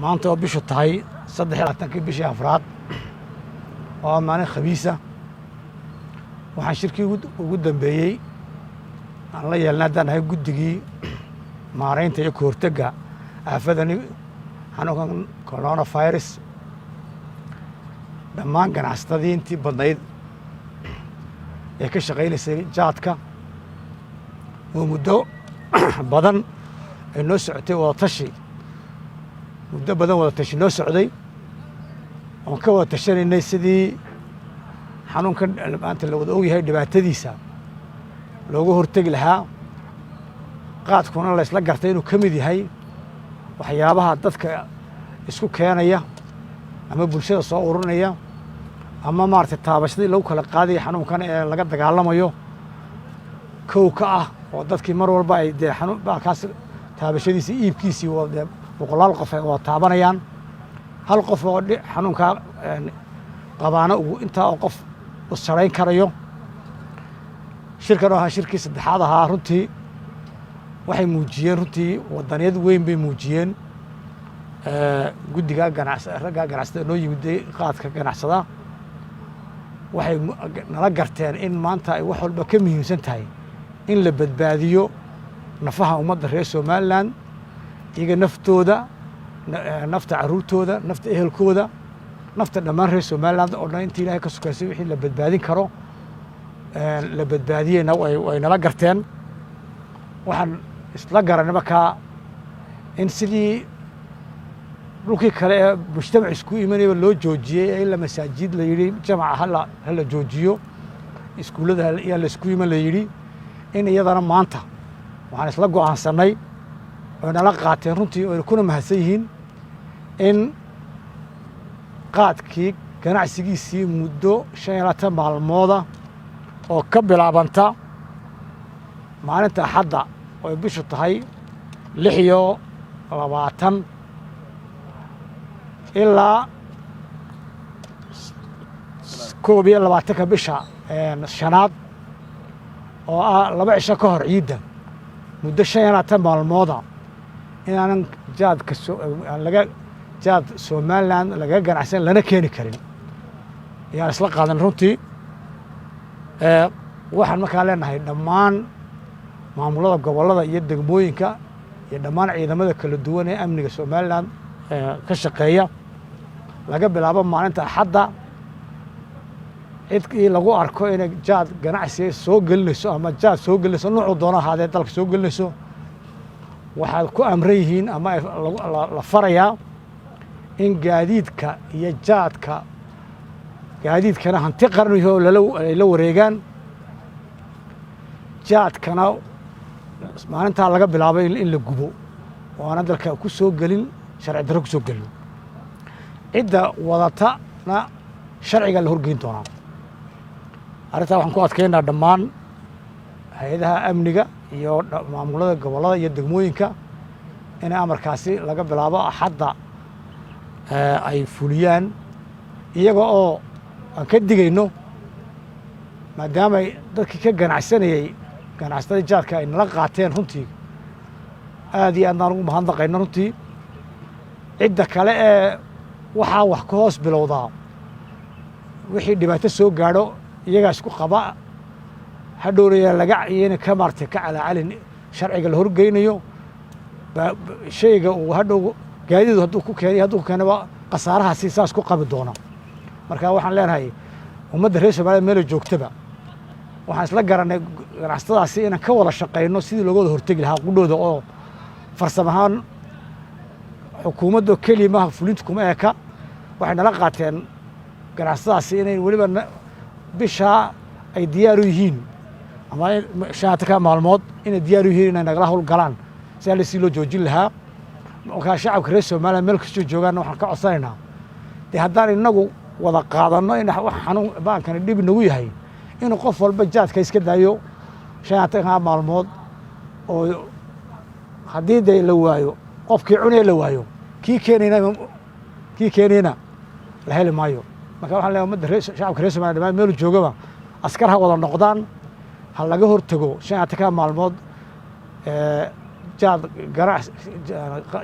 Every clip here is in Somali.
maanta oo bishu tahay 23 bishii afraad oo maalin khamiisa waxaan shirkii ugu dambeeyay aan la yeelnaadanahay guddigii maareynta iyo kahortagga aafadani xanuunkan coronavirus dhammaan ganacsatadii intii badnayd ee ka shaqaynaysay jaadka oo muddo badan ay noo socotay wada tashi noo socday oon ka wada tashanaynay sidii xanuunkan maanta la wada ogyahay dhibaatadiisa looga hortegi lahaa qaadkuna la isla gartay inuu ka mid yahay waxyaabaha dadka isku keenaya ama bulshada soo ururinaya ama maaragtay taabashadii lagu kala qaadaya xanuunkan ee laga dagaalamayo kow ka ah oo dadkii mar walba ay dee baalkaas taabashadiisii iibkiisii dee boqolaal qof ay wada taabanayaan hal qof oo xanuunkaa qabaana uu intaa oo qof u sarayn karayo shirkan oo ahaa shirkii saddexaad ahaa runtii waxay muujiyeen runtii wadaniyad weyn bay muujiyeen guddiga ragga ganacsatada noo yimiday qaadka ganacsada waxay nala garteen in maanta ay wax walba ka muhiimsan tahay in la badbaadiyo nafaha ummadda reer somalilan iyaga naftooda nafta carruurtooda nafta ehelkooda nafta dhammaan reer somaliland oo dhan intii ilaahay ka sukaysay wixii la badbaadin karo la badbaadiyeyna way nala garteen waxaan isla garanay markaa in sidii dhulkii kale ee mujtamac isku imanayba loo joojiyey ee ila masaajid la yidhi jamaca hala joojiyo iskuullada yaa la isku iman la yidhi in iyadana maanta waxaan isla go'aansannay oy nala qaateen runtii oyna kuna mahadsan yihiin in qaadkii ganacsigiisii muddo 25 maalmooda oo ka bilaabanta maalinta axadda oo bishu tahay 26 ilaa 21 bisha shanaad oo ah 2 cisho ka hor ciidda muddo 25 maalmooda inaanan jaad somaliland laga ganacsan lana keeni karin ayaan isla qaadan runtii waxaan markaa leenahay dhammaan maamulada gobollada iyo degmooyinka iyo dhammaan ciidamada kala duwan ee amniga somaliland ka laga bilaabo maalinta axadda cidkii lagu arko inay jaad ganacsi soo gelinayso ama jaad soo gelinayso nuucu doono ahaadee dalka soo gelinayso waxaad ku amran yihiin ama la farayaa in gaadiidka iyo jaadka gaadiidkana hanti qarniyo ay la wareegaan jaadkana maalintaa laga bilaabo in la gubo oo aanan dalka ku soo gelin sharci darro ku soo gelin cidda wadatana sharciga la horgeyn doonaa arrintaa waxaan ku adkaynaa dhammaan hay-adaha amniga iyo maamulada gobollada iyo degmooyinka in amarkaasi laga bilaabo axadda ay fuliyaan iyaga oo aan ka digayno maadaamay dadkii ka ganacsatada jaadka ay nala qaateen runtii aad iyo aadnaan ugu mahadnaqayno runtii cidda kale ee waxaa wax ka hoos bilowdaa wixii dhibaato soo gaadho iyagaa isku qaba hadhowraya laga iyana ka maartay ka calaacalin sharciga la horgeynayo shayga uu hadhow gaadidu hadduu ku keenaba khasaarahaasi saas ku qabi doona marka waxaan leenahay ummadda reer somaliland meela joogtaba waxaan isla garanay ganacsatadaasi inaan ka wada shaqayno sidii looga wada hortegi lahaa qudhooda oo farsamo ahaan xukuumadda keliya maaha fulinta kuma eka waxay nala qaateen ganacsatadaasi inay weliba bishaa ay diyaar u yihiin ama 25 maalmood inay diyaar u yihiin inay nagala howlgalaan si halsii loo joojin lahaa markaa shacabka reer somaliland meel kastoo joogaanna waxaan ka codsanaynaa dee haddaan inagu wada qaadanno in wax xanuun baankani dhib nagu yahay inuu qof walba jaadka iska daayo 25 maalmood oo haddii dee la waayo qofkii cunaya la waayo kii keenayna la heli maayo marka waxaan leeyahay ummadda shacabka reer somaliland dhammaan meelu joogaba askar ha wada noqdaan ha laga hortago 25 maalmood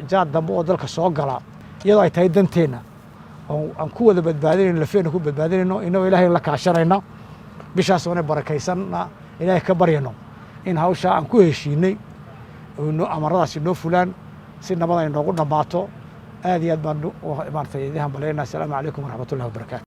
jaad dambe oo dalka soo gala iyadoo ay tahay danteenna oo aan ku wada badbaadinayno lafeena ku badbaadinayno inagoo ilaahay la kaashanayna bishaas oona barakaysanna ilaahay ka baryano in hawshaa aan ku heshiinay amaradaasi noo fulaan si nabad ay noogu dhammaato aad iyo aad baan maaragtay idin hambalyaynaa. Asalaamu calaykum waraxmatullahi wabarakaatu.